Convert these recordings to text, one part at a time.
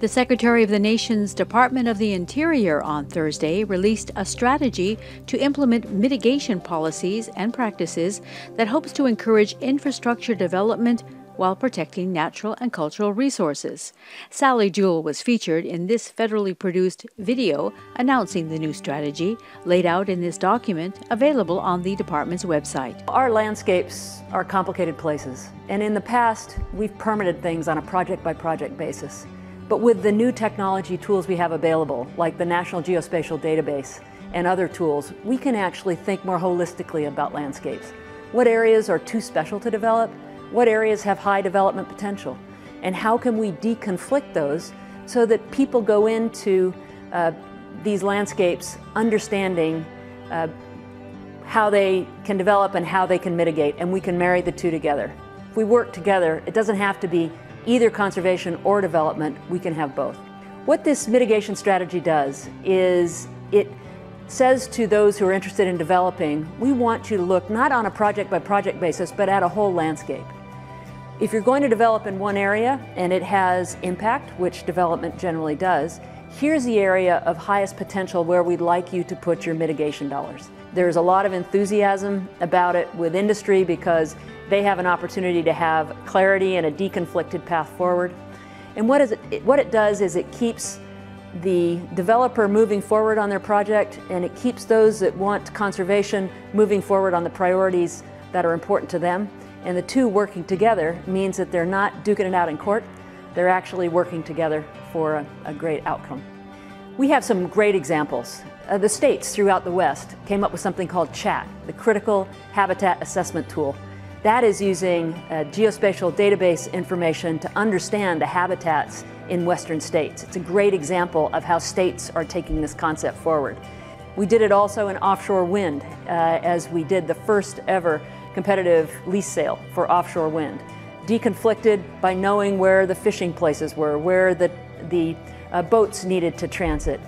The Secretary of the nation's Department of the Interior on Thursday released a strategy to implement mitigation policies and practices that hopes to encourage infrastructure development while protecting natural and cultural resources. Sally Jewell was featured in this federally produced video announcing the new strategy, laid out in this document available on the department's website. Our landscapes are complicated places, and in the past, we've permitted things on a project-by-project basis. But with the new technology tools we have available, like the National Geospatial Database and other tools, we can actually think more holistically about landscapes. What areas are too special to develop? What areas have high development potential? And how can we deconflict those so that people go into these landscapes understanding how they can develop and how they can mitigate, and we can marry the two together. If we work together, it doesn't have to be either conservation or development, we can have both. What this mitigation strategy does is it says to those who are interested in developing, we want you to look not on a project-by-project basis, but at a whole landscape. If you're going to develop in one area and it has impact, which development generally does, here's the area of highest potential where we'd like you to put your mitigation dollars. There's a lot of enthusiasm about it with industry because they have an opportunity to have clarity and a deconflicted path forward. And what it does is it keeps the developer moving forward on their project, and it keeps those that want conservation moving forward on the priorities that are important to them. And the two working together means that they're not duking it out in court, they're actually working together for a great outcome. We have some great examples. The states throughout the West came up with something called CHAT, the Critical Habitat Assessment Tool. That is using geospatial database information to understand the habitats in Western states. It's a great example of how states are taking this concept forward. We did it also in offshore wind, as we did the first ever competitive lease sale for offshore wind. Deconflicted by knowing where the fishing places were, where the boats needed to transit,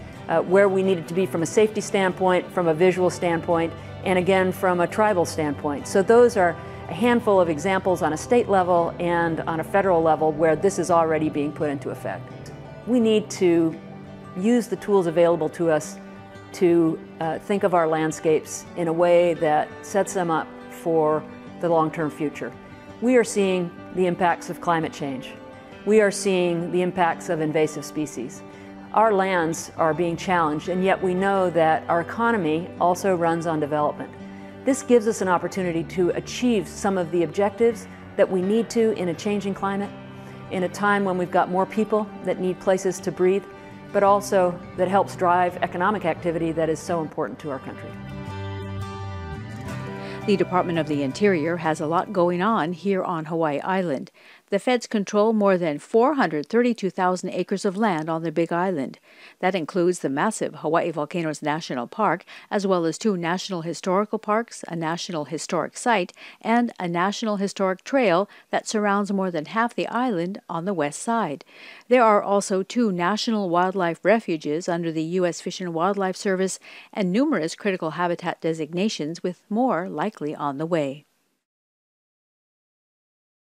where we needed to be from a safety standpoint, from a visual standpoint, and again from a tribal standpoint. So those are a handful of examples on a state level and on a federal level where this is already being put into effect. We need to use the tools available to us to think of our landscapes in a way that sets them up for the long-term future. We are seeing the impacts of climate change. We are seeing the impacts of invasive species. Our lands are being challenged, and yet we know that our economy also runs on development. This gives us an opportunity to achieve some of the objectives that we need to in a changing climate, in a time when we've got more people that need places to breathe, but also that helps drive economic activity that is so important to our country. The Department of the Interior has a lot going on here on Hawaii Island. The feds control more than 432,000 acres of land on the Big Island. That includes the massive Hawaii Volcanoes National Park, as well as 2 national historical parks, a national historic site, and a national historic trail that surrounds more than half the island on the west side. There are also 2 national wildlife refuges under the U.S. Fish and Wildlife Service and numerous critical habitat designations, with more likely on the way.